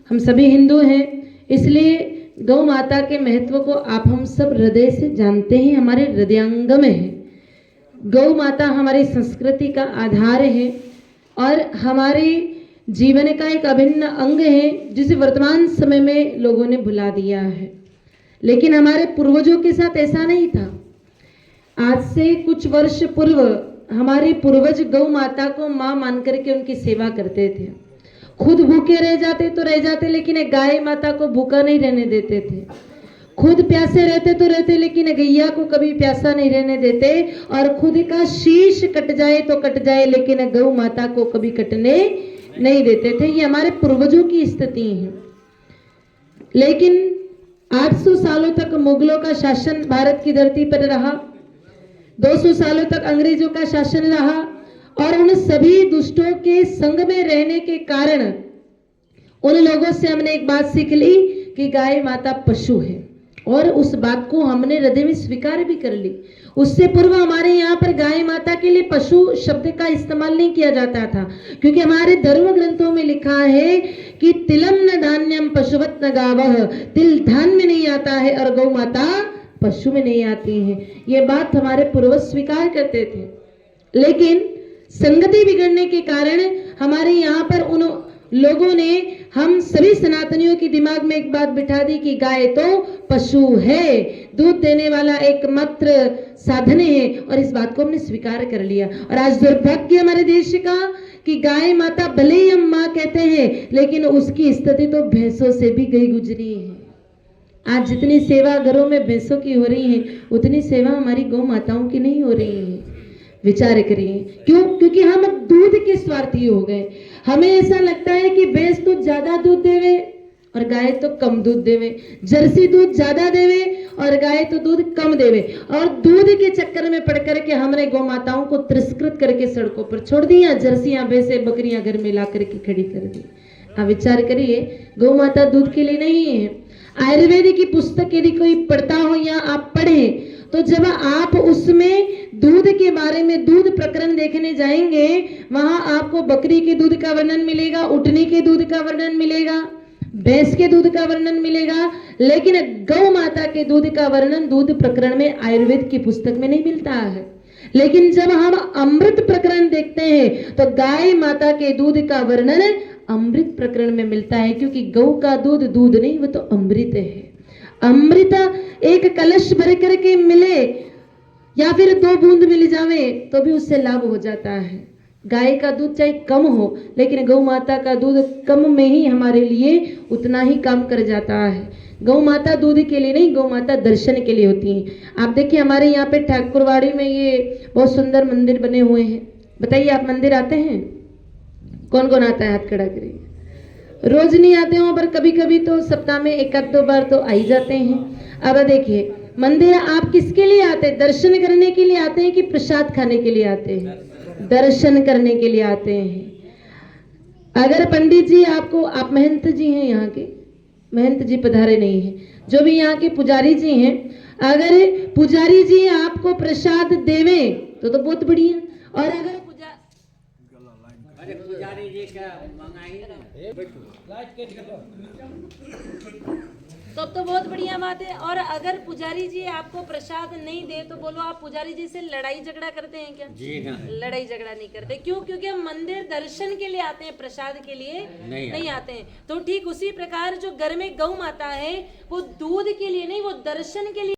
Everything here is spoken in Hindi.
हम सभी हिंदू हैं, इसलिए गौ माता के महत्व को आप हम सब हृदय से जानते हैं, हमारे हृदयांग में है। गौ माता हमारी संस्कृति का आधार है और हमारे जीवन का एक अभिन्न अंग है, जिसे वर्तमान समय में लोगों ने भुला दिया है। लेकिन हमारे पूर्वजों के साथ ऐसा नहीं था। आज से कुछ वर्ष पूर्व हमारे पूर्वज गौ माता को माँ मान करके उनकी सेवा करते थे। खुद भूखे रह जाते तो रह जाते, लेकिन गाय माता को भूखा नहीं रहने देते थे। खुद प्यासे रहते तो रहते, लेकिन गैया को कभी प्यासा नहीं रहने देते। और खुद का शीश कट जाए तो कट जाए, लेकिन गौ माता को कभी कटने नहीं देते थे। ये हमारे पूर्वजों की स्थिति है। लेकिन 800 सालों तक मुगलों का शासन भारत की धरती पर रहा, 200 सालों तक अंग्रेजों का शासन रहा, और उन सभी दुष्टों के संग में रहने के कारण उन लोगों से हमने एक बात सीख ली कि गाय माता पशु है, और उस बात को हमने हृदय में स्वीकार भी कर ली। उससे पूर्व हमारे यहाँ पर गाय माता के लिए पशु शब्द का इस्तेमाल नहीं किया जाता था, क्योंकि हमारे धर्म ग्रंथों में लिखा है कि तिलम न धान्यम पशुवत न गावः, तिल धान में नहीं आता है और गौ माता पशु में नहीं आती है। ये बात हमारे पूर्वज स्वीकार करते थे। लेकिन संगति बिगड़ने के कारण हमारे यहाँ पर उन लोगों ने हम सभी सनातनियों के दिमाग में एक बात बिठा दी कि गाय तो पशु है, दूध देने वाला एकमात्र साधन है, और इस बात को हमने स्वीकार कर लिया। और आज दुर्भाग्य हमारे देश का कि गाय माता भले ही हम माँ कहते हैं, लेकिन उसकी स्थिति तो भैंसों से भी गई गुजरी है। आज जितनी सेवा घरों में भैंसों की हो रही है, उतनी सेवा हमारी गौ माताओं की नहीं हो रही है। विचार करिए क्यों? क्योंकि हम अब दूध के स्वार्थी हो गए। हमें ऐसा लगता है कि भैंस तो ज्यादा दूध देवे और गाय तो कम दूध देवे, जर्सी दूध ज्यादा देवे और गाय तो दूध कम देवे, और दूध के चक्कर में पड़ करके हमने गौ माताओं को तिरस्कृत करके सड़कों पर छोड़ दिया, जर्सियां भैंसें बकरियां घर में ला करके खड़ी कर दी। आप विचार करिए, गौ माता दूध के लिए नहीं है। आयुर्वेद की पुस्तक यदि कोई पढ़ता हो या आप पढ़े, तो जब आप उसमें दूध के बारे में दूध प्रकरण देखने जाएंगे, वहां आपको बकरी के दूध का वर्णन मिलेगा, ऊँटनी के दूध का वर्णन मिलेगा, भैंस के दूध का वर्णन मिलेगा, लेकिन गौ माता के दूध का वर्णन दूध प्रकरण में आयुर्वेद की पुस्तक में नहीं मिलता है। लेकिन जब हम अमृत प्रकरण देखते हैं तो गाय माता के दूध का वर्णन अमृत प्रकरण में मिलता है, क्योंकि गौ का दूध दूध नहीं, वो तो अमृत है। अमृत एक कलश भर करके मिले या फिर 2 बूंद मिल जावे तो भी उससे लाभ हो जाता है। गाय का दूध चाहे कम हो, लेकिन गौ माता का दूध कम में ही हमारे लिए उतना ही काम कर जाता है। गौ माता दूध के लिए नहीं, गौ माता दर्शन के लिए होती है। आप देखिए हमारे यहाँ पे ठाकुरवाड़ी में ये बहुत सुंदर मंदिर बने हुए हैं। बताइए, आप मंदिर आते हैं? कौन कौन आता है? हाथ खड़ा करिए। रोज नहीं आते हो, पर कभी कभी तो सप्ताह में 1-2 बार तो आ ही जाते हैं। अब देखिए, मंदिर आप किसके लिए आते हैं? दर्शन करने के लिए आते हैं कि प्रसाद खाने के लिए आते हैं? दर्शन करने के लिए आते हैं। अगर पंडित जी आपको, आप महंत जी हैं यहाँ के, महंत जी पधारे नहीं हैं, जो भी यहाँ के पुजारी जी हैं, अगर पुजारी जी आपको प्रसाद देवे तो बहुत बढ़िया, और अगर पुजारी जी का मंगाई तो बहुत बढ़िया बात है। और अगर पुजारी जी आपको प्रसाद नहीं दे तो बोलो, आप पुजारी जी से लड़ाई झगड़ा करते हैं क्या? जी हाँ। लड़ाई झगड़ा नहीं करते। क्यों? क्योंकि हम मंदिर दर्शन के लिए आते हैं, प्रसाद के लिए नहीं आते हैं। तो ठीक उसी प्रकार जो घर में गौ माता है, वो दूध के लिए नहीं, वो दर्शन के लिए